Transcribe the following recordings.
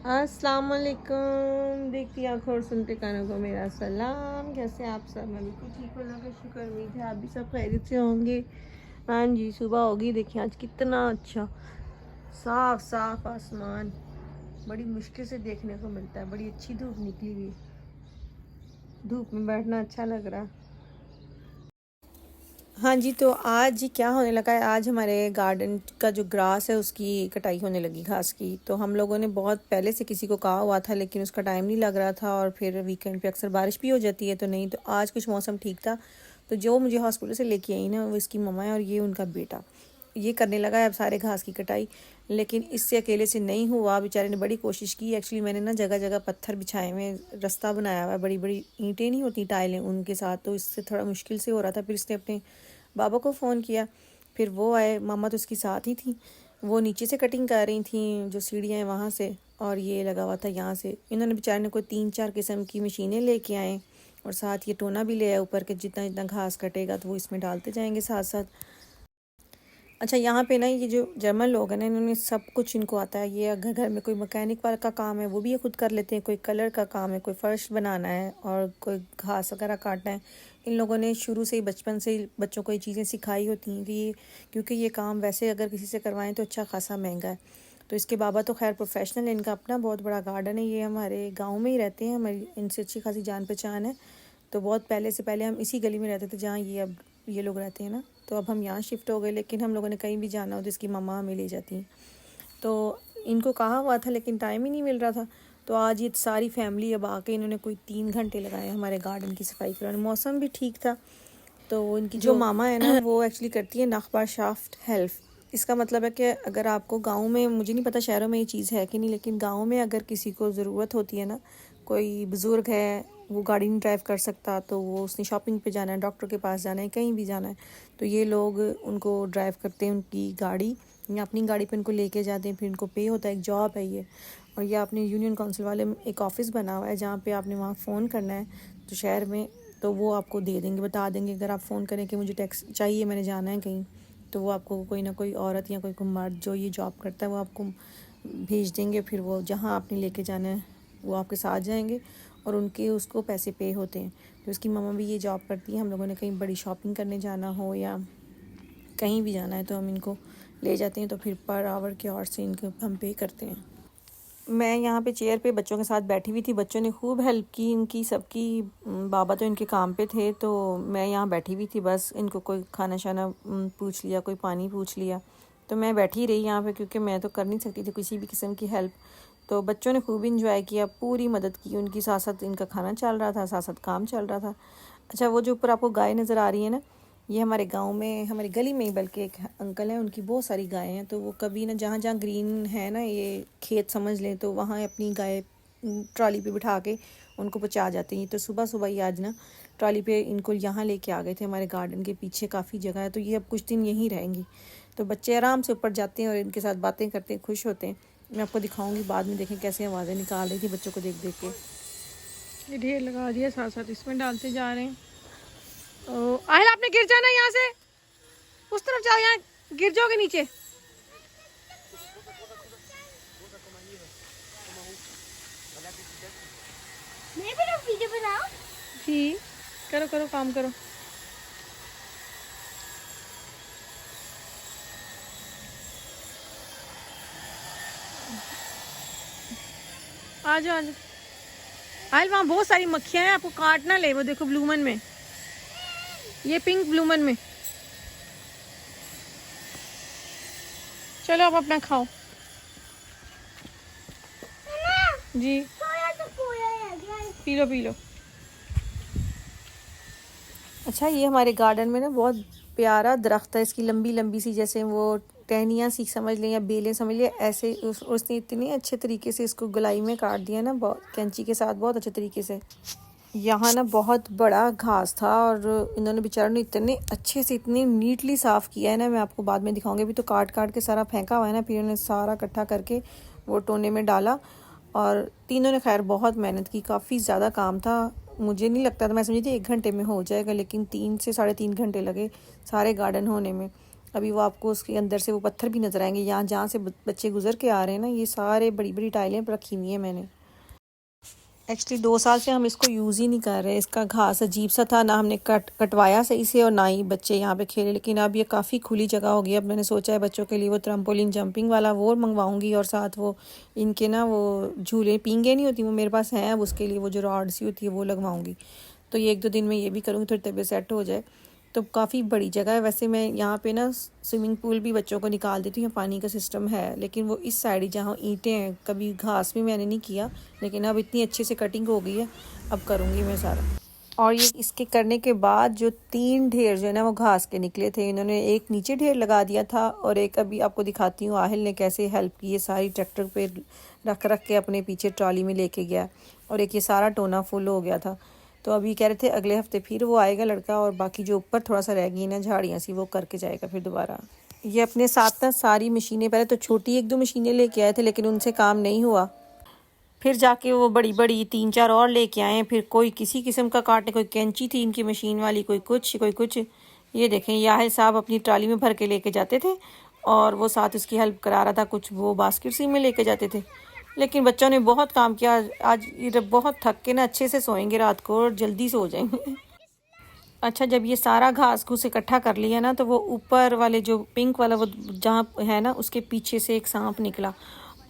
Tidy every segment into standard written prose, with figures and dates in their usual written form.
अस्सलाम वालेकुम। देखती आंखों और सुनते कानों को मेरा सलाम। कैसे आप सब? मैं बिल्कुल ठीक हूँ, अल्लाह का शुक्र। उम्मीद है आप भी सब खैरियत से होंगे। हाँ जी, सुबह होगी। देखिए आज कितना अच्छा साफ साफ आसमान बड़ी मुश्किल से देखने को मिलता है। बड़ी अच्छी धूप निकली हुई, धूप में बैठना अच्छा लग रहा है। हाँ जी, तो आज क्या होने लगा है, आज हमारे गार्डन का जो ग्रास है उसकी कटाई होने लगी, घास की। तो हम लोगों ने बहुत पहले से किसी को कहा हुआ था, लेकिन उसका टाइम नहीं लग रहा था, और फिर वीकेंड पे अक्सर बारिश भी हो जाती है, तो नहीं। तो आज कुछ मौसम ठीक था, तो जो मुझे हॉस्पिटल से लेके आई ना, वो इसकी मम्मा है और ये उनका बेटा, ये करने लगा है अब सारे घास की कटाई। लेकिन इससे अकेले से नहीं हुआ, बेचारे ने बड़ी कोशिश की। एक्चुअली मैंने ना जगह जगह पत्थर बिछाए हुए, रास्ता बनाया हुआ है, बड़ी बड़ी ईंटें नहीं होती, टाइलें, उनके साथ, तो इससे थोड़ा मुश्किल से हो रहा था। फिर इसने अपने बाबा को फ़ोन किया, फिर वो आए, मामा तो उसकी साथ ही थी, वो नीचे से कटिंग कर रही थी, जो सीढ़ियाँ हैं वहाँ से, और ये लगा हुआ था यहाँ से। इन्होंने बेचारे ने कोई 3-4 किस्म की मशीनें लेके आए, और साथ ये टोना भी ले आए ऊपर के, जितना जितना घास कटेगा तो वो इसमें डालते जाएंगे साथ साथ। अच्छा, यहाँ पे ना ये जो जर्मन लोग हैं ना, इन्होंने सब कुछ इनको आता है। ये अगर घर में कोई मैकेनिक वाला का काम है वो भी ये खुद कर लेते हैं, कोई कलर का काम है, कोई फर्श बनाना है, और कोई घास वगैरह काटना है। इन लोगों ने शुरू से ही, बचपन से ही बच्चों को ये चीज़ें सिखाई होती हैं कि ये, क्योंकि ये काम वैसे अगर किसी से करवाएं तो अच्छा खासा महंगा है। तो इसके बाबा तो खैर प्रोफेशनल है, इनका अपना बहुत बड़ा गार्डन है। ये हमारे गाँव में ही रहते हैं, हमारी इनसे अच्छी खासी जान पहचान है। तो बहुत पहले से, पहले हम इसी गली में रहते थे जहाँ ये अब ये लोग रहते हैं ना, तो अब हम यहाँ शिफ्ट हो गए। लेकिन हम लोगों ने कहीं भी जाना हो तो इसकी मम्मा हमें ले जाती हैं। तो इनको कहा हुआ था लेकिन टाइम ही नहीं मिल रहा था। तो आज ये सारी फैमिली अब आके इन्होंने कोई 3 घंटे लगाए हमारे गार्डन की सफाई कराने। मौसम भी ठीक था। तो इनकी जो मामा है ना, वो एक्चुअली करती है नखबा शाफ्ट हेल्प। इसका मतलब है कि अगर आपको गांव में, मुझे नहीं पता शहरों में ये चीज़ है कि नहीं, लेकिन गांव में अगर किसी को ज़रूरत होती है ना, कोई बुज़ुर्ग है, वो गाड़ी नहीं ड्राइव कर सकता, तो वो उसने शॉपिंग पे जाना है, डॉक्टर के पास जाना है, कहीं भी जाना है, तो ये लोग उनको ड्राइव करते हैं, उनकी गाड़ी, या अपनी गाड़ी पे उनको लेके जाते हैं। फिर उनको पे होता है, एक जॉब है ये। और ये अपने यूनियन काउंसिल वाले एक ऑफ़िस बना हुआ है जहाँ पे आपने वहाँ फ़ोन करना है, तो शहर में, तो वो आपको दे देंगे, बता देंगे। अगर आप फ़ोन करें कि मुझे टैक्स चाहिए, मैंने जाना है कहीं, तो वो आपको कोई ना कोई औरत या कोई मर्द जो ये जॉब करता है वो आपको भेज देंगे। फिर वो जहाँ आपने लेके जाना है वो आपके साथ जाएंगे, और उनके उसको पैसे पे होते हैं। तो उसकी मम्मा भी ये जॉब करती है। हम लोगों ने कहीं बड़ी शॉपिंग करने जाना हो या कहीं भी जाना है तो हम इनको ले जाते हैं, तो फिर पर आवर के और से इनको हम पे करते हैं। मैं यहाँ पे चेयर पे बच्चों के साथ बैठी हुई थी, बच्चों ने खूब हेल्प की इनकी सबकी। बाबा तो इनके काम पे थे, तो मैं यहाँ बैठी हुई थी, बस इनको कोई खाना शाना पूछ लिया, कोई पानी पूछ लिया, तो मैं बैठी रही यहाँ पे, क्योंकि मैं तो कर नहीं सकती थी किसी भी किस्म की हेल्प। तो बच्चों ने खूब इंजॉय किया, पूरी मदद की उनकी, साथ साथ इनका खाना चल रहा था, साथ साथ काम चल रहा था। अच्छा, वो जो ऊपर आपको गाय नज़र आ रही है ना, ये हमारे गांव में, हमारी गली में ही बल्कि एक अंकल हैं, उनकी बहुत सारी गायें हैं। तो वो कभी ना, जहाँ जहाँ ग्रीन है ना, ये खेत समझ लें, तो वहाँ अपनी गाय ट्रॉली पे बिठा के उनको पहुँचा जाते हैं। तो सुबह सुबह ही आज ना ट्रॉली पे इनको यहाँ लेके आ गए थे। हमारे गार्डन के पीछे काफ़ी जगह है, तो ये अब कुछ दिन यहीं रहेंगी। तो बच्चे आराम से ऊपर जाते हैं और इनके साथ बातें करते हैं, खुश होते हैं। मैं आपको दिखाऊंगी बाद में, देखें कैसे आवाज़ें निकाल रही थी बच्चों को देख देख के। ये ढेर लगा दिया, साथ साथ इसमें डालते जा रहे हैं। আহিल, आपने गिर जाना यहाँ से, उस तरफ जाओ, यहाँ गिर जाओगे नीचे। जी, करो करो, काम करो। आ जाओ आ जाओ। আহিल, वहाँ बहुत सारी मक्खियाँ हैं, आपको काट ना ले। वो देखो ब्लूमन में, ये पिंक ब्लूमन में। चलो अब अपना खाओ जी, पी लो पी लो। अच्छा, ये हमारे गार्डन में ना बहुत प्यारा दरख्त है, इसकी लंबी लंबी सी, जैसे वो टहनियाँ सी समझ लें या बेलें समझ लें, ऐसे उसने इतने अच्छे तरीके से इसको गुलाई में काट दिया ना, बहुत कैंची के साथ, बहुत अच्छे तरीके से। यहाँ ना बहुत बड़ा घास था, और इन्होंने बेचारों ने इतने अच्छे से, इतनी नीटली साफ़ किया है ना, मैं आपको बाद में दिखाऊंगी। अभी तो काट काट के सारा फेंका हुआ है ना, फिर उन्होंने सारा इकट्ठा करके वो टोने में डाला। और तीनों ने खैर बहुत मेहनत की, काफ़ी ज़्यादा काम था। मुझे नहीं लगता था, मैं समझी थी 1 घंटे में हो जाएगा, लेकिन 3 से 3.5 घंटे लगे सारे गार्डन होने में। अभी वो आपको उसके अंदर से वो पत्थर भी नज़र आएंगे, यहाँ जहाँ से बच्चे गुजर के आ रहे हैं ना, ये सारे बड़ी बड़ी टाइलें रखी हुई हैं मैंने। एक्चुअली 2 साल से हम इसको यूज़ ही नहीं कर रहे। इसका घास अजीब सा था, ना हमने कटवाया सही से और ना ही बच्चे यहाँ पे खेले। लेकिन अब ये काफ़ी खुली जगह हो गई। अब मैंने सोचा है बच्चों के लिए वो ट्रम्पोलिन जंपिंग वाला वो मंगवाऊंगी, और साथ वो इनके ना वो झूले पींगे नहीं होती वो मेरे पास हैं, अब उसके लिए वो जो रॉड सी होती है वो लगवाऊंगी। तो ये 1-2 दिन में ये भी करूँगी, थोड़ी तबीयत सेट हो जाए। तो काफ़ी बड़ी जगह है। वैसे मैं यहाँ पे ना स्विमिंग पूल भी बच्चों को निकाल देती हूँ, पानी का सिस्टम है, लेकिन वो इस साइड जहाँ ईंटें हैं, कभी घास भी मैंने नहीं किया, लेकिन अब इतनी अच्छे से कटिंग हो गई है, अब करूँगी मैं सारा। और ये इसके करने के बाद जो 3 ढेर जो है ना वो घास के निकले थे, इन्होंने एक नीचे ढेर लगा दिया था, और एक अभी आपको दिखाती हूँ आहिल ने कैसे हेल्प की है, सारी ट्रैक्टर पे रख रख के अपने पीछे ट्रॉली में लेके गया, और एक ये सारा टोना फुल हो गया था। तो अभी कह रहे थे अगले हफ्ते फिर वो आएगा लड़का, और बाकी जो ऊपर थोड़ा सा रह गई ना झाड़ियाँ सी, वो करके जाएगा फिर दोबारा। ये अपने साथ ना सारी मशीनें, पहले तो छोटी 1-2 मशीनें लेके आए थे, लेकिन उनसे काम नहीं हुआ। फिर जाके वो बड़ी बड़ी 3-4 और लेके आए। फिर कोई किसी किस्म का काटने, कोई कैंची थी इनकी मशीन वाली, कोई कुछ। ये देखें, याहिल साहब अपनी ट्राली में भर के लेके जाते थे, और वो साथ उसकी हेल्प करा रहा था, कुछ वो बास्केट सी में लेके जाते थे। लेकिन बच्चों ने बहुत काम किया आज। ये बहुत थक के ना अच्छे से सोएंगे रात को और जल्दी सो जाएंगे। अच्छा, जब ये सारा घास घूस इकट्ठा कर लिया ना, तो वो ऊपर वाले जो पिंक वाला वो जहाँ है ना, उसके पीछे से एक सांप निकला,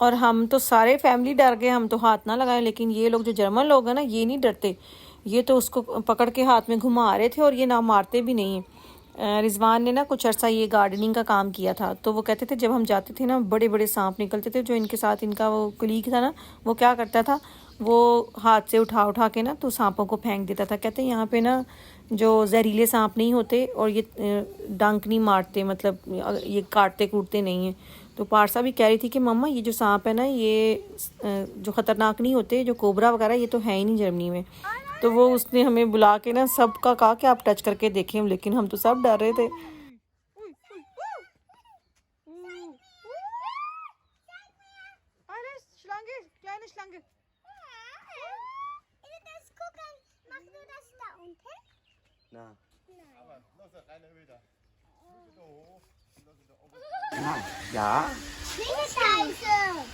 और हम तो सारे फैमिली डर गए, हम तो हाथ ना लगाए। लेकिन ये लोग जो जर्मन लोग हैं ना, ये नहीं डरते, ये तो उसको पकड़ के हाथ में घुमा रहे थे, और ये ना मारते भी नहीं हैं। रिजवान ने ना कुछ अर्सा ये गार्डनिंग का काम किया था, तो वो कहते थे जब हम जाते थे ना बड़े बड़े सांप निकलते थे। जो इनके साथ इनका वो कुलीग था ना, वो क्या करता था, वो हाथ से उठा उठा के ना तो सांपों को फेंक देता था। कहते हैं यहाँ पे ना जो जहरीले सांप नहीं होते, और ये डंक नहीं मारते, मतलब ये काटते कूटते नहीं हैं। तो पारसा भी कह रही थी कि मम्मा ये जो सांप है ना, ये जो ख़तरनाक नहीं होते, जो कोबरा वगैरह, ये तो है ही नहीं जर्मनी में। तो वो उसने हमें बुला के ना सबका कहा कि आप टच करके देखें, लेकिन हम तो सब डर रहे थे। Ja.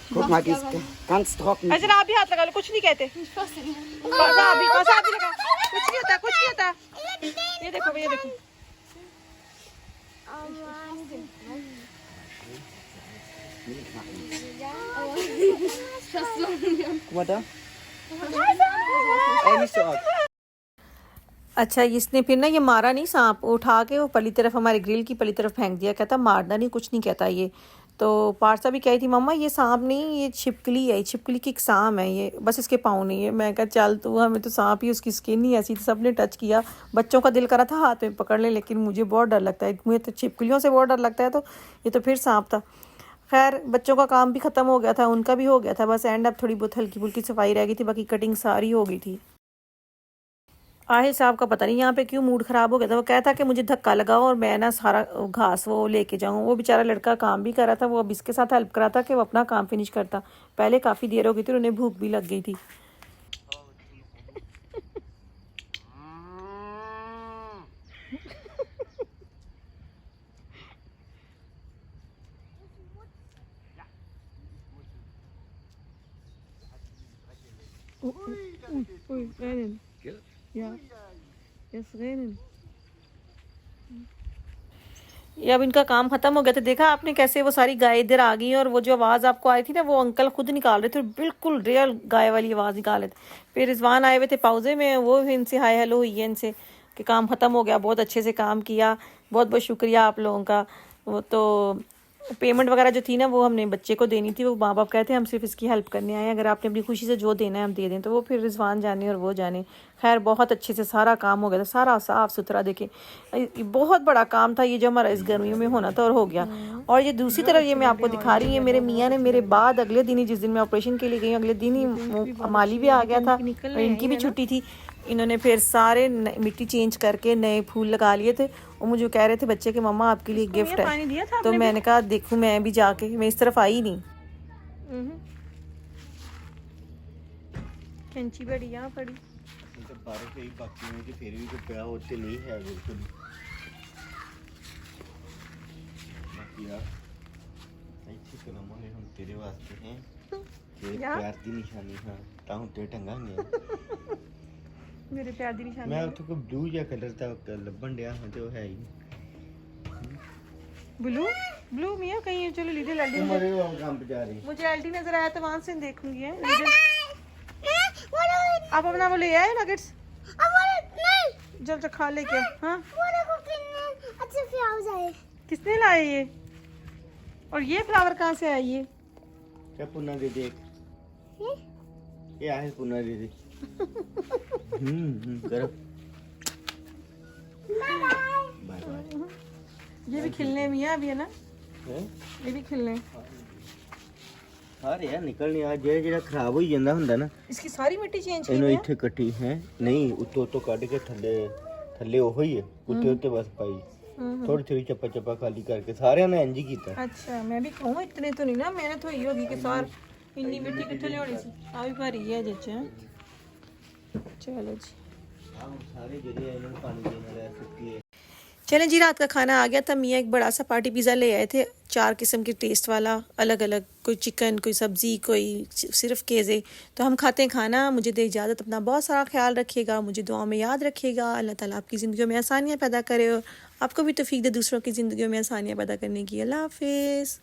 Guck mal, die ist ganz trocken. अच्छा, आप भी हाथ लगा लो, कुछ नहीं कहते। बस अभी लगा, कुछ नहीं होता, कुछ नहीं होता। ये देखो, ये देखो। Guck mal da. Ey, nicht so arg. अच्छा, इसने फिर ना ये मारा नहीं, सांप उठा के वो पली तरफ, हमारे ग्रिल की पली तरफ फेंक दिया। कहता मारना नहीं, कुछ नहीं कहता ये। तो पारसा भी कह रही थी मम्मा ये सांप नहीं, ये छिपकली है, छिपकली की इकसाम है ये, बस इसके पाँव नहीं है। मैं कहा चल तू, हमें तो सांप ही, उसकी स्किन ही ऐसी थी, सबने टच किया। बच्चों का दिल करा था हाथ में पकड़ ले, लेकिन मुझे बहुत डर लगता है, मुझे तो छिपकलियों से बहुत डर लगता है। तो ये तो फिर सांप था। खैर बच्चों का काम भी ख़त्म हो गया था, उनका भी हो गया था, बस एंड अब थोड़ी बहुत हल्की फुल्की सफाई रह गई थी, बाकी कटिंग सारी हो गई थी। आहिल साहब का पता नहीं यहाँ पे क्यों मूड ख़राब हो गया था। वो कहता कि मुझे धक्का लगाओ और मैं ना सारा घास वो लेके जाऊँ। वो बेचारा लड़का काम भी कर रहा था, वो अब इसके साथ हेल्प करा था कि वो अपना काम फिनिश करता। पहले काफ़ी देर हो गई थी, उन्हें भूख भी लग गई थी। ये अब इनका काम खत्म हो गया था। देखा आपने कैसे वो सारी गाय इधर आ गई, और वो जो आवाज़ आपको आई थी ना, वो अंकल खुद निकाल रहे थे, बिल्कुल रियल गाय वाली आवाज़ निकाल रहे थे। फिर रिजवान आए हुए थे पाउजे में, वो इनसे हाय हेलो हुई है इनसे कि काम ख़त्म हो गया, बहुत अच्छे से काम किया, बहुत बहुत शुक्रिया आप लोगों का। वो तो पेमेंट वगैरह जो थी ना, वो हमने बच्चे को देनी थी। वो माँ बाप कहते हैं हम सिर्फ इसकी हेल्प करने आए हैं, अगर आपने अपनी खुशी से जो देना है हम दे दें। तो वो फिर रिजवान जाने और वो जाने। खैर बहुत अच्छे से सारा काम हो गया था, सारा साफ़ सुथरा। देखे बहुत बड़ा काम था ये जो हमारा इस गर्मियों में होना था, और हो गया। और ये दूसरी तरफ ये मैं आपको दिखा रही हूँ, मेरे मियाँ ने मेरे बाद अगले दिन ही, जिस दिन मैं ऑपरेशन के लिए गई अगले दिन ही माली भी आ गया था, और इनकी भी छुट्टी थी। इन्होंने फिर सारे मिट्टी चेंज करके नए फूल लगा लिए थे। और मुझे कह रहे थे बच्चे के मम्मा आपके लिए गिफ्ट है। तो मैंने कहा देखूं मैं भी जाके, मैं इस तरफ आई नहीं। कैंची बड़ी यहाँ पड़ी तो बारिश ही बाकी में फिर भी तो पिया होते नहीं है बिल्कुल। ਇੱਥੇ ਕਲਮਾਂਗੇ ਹੁਣ ਤੇਰੇ ਵਾਸਤੇ ਹੈ ਤੇਰੇ ਯਾ? ਪਿਆਰ ਦੀ ਨਿਸ਼ਾਨੀ ਹਾਂ ਤਾਂ ਹੁਣ ਤੇ ਟੰਗਾਂਗੇ ਮੇਰੇ ਪਿਆਰ ਦੀ ਨਿਸ਼ਾਨੀ ਮੈਂ ਉੱਥੇ ਕੋਈ ਬਲੂ ਜਿਹਾ ਕਲਰ ਤਾਂ ਲੱਭਣ ਡਿਆ ਹਾਂ ਤੇ ਉਹ ਹੈ ਹੀ ब्लू ब्लू मियाँ कहीं है, चलो लीडर एल्डी तुम्हारे वो काम पे जा रही मुझे एल्डी नजर आया तो वहां से देखूंगी है लीडर आप अपना वो ले आए नगेट्स जब तक खा लेके हाँ अच्छे फ्लावर्स आए किसने लाए ये और ये फ्लावर कहाँ से आए ये क्या पुन्ना दे देख ये आहे पुन्ना दे दे करो बाय बाय ये भी खिलने मियाँ अभी है ना हैं ये भी खिलने ਸਾਰੇ ਯਾਰ ਨਿਕਲਣੇ ਆ ਜਿਹੜਾ ਖਰਾਬ ਹੋਈ ਜਾਂਦਾ ਹੁੰਦਾ ਨਾ इसकी सारी मिट्टी चेंज की ਇਹਨੂੰ है ਇੱਥੇ ਕੱਟੀ ਹੈ ਨਹੀਂ ਉੱਤੋਂ ਉੱਤੋਂ ਕੱਢ ਕੇ ਥੱਲੇ ਉਹੋ ਹੀ ਹੈ ਉੱਤੇ ਉੱਤੇ ਬਸ ਪਾਈ थोड़ी थोड़ी चप्पा चप्पा खाली करके सारे ने इंज ही कीता अच्छा मैं भी कहूँ इतने तो नहीं ना मेहनत हुई होगी कि सार इन्नी मिट्टी कितने लियानी सी आ भी भरी है जिच चलो जी हम सारे जरिए इन्होंने पानी देने रह सकती है चलें जी रात का खाना आ गया था मियाँ एक बड़ा सा पार्टी पिज़्ज़ा ले आए थे 4 किस्म के टेस्ट वाला अलग अलग कोई चिकन कोई सब्ज़ी कोई सिर्फ केज़े तो हम खाते हैं खाना मुझे दे इजाज़त अपना बहुत सारा ख्याल रखिएगा मुझे दुआ में याद रखिएगा अल्लाह ताला आपकी ज़िंदगियों में आसानियाँ पैदा करे और आपको भी तौफीक दे दूसरों की ज़िंदगियों में आसानियाँ पैदा करने की अल्लाह हाफिज़।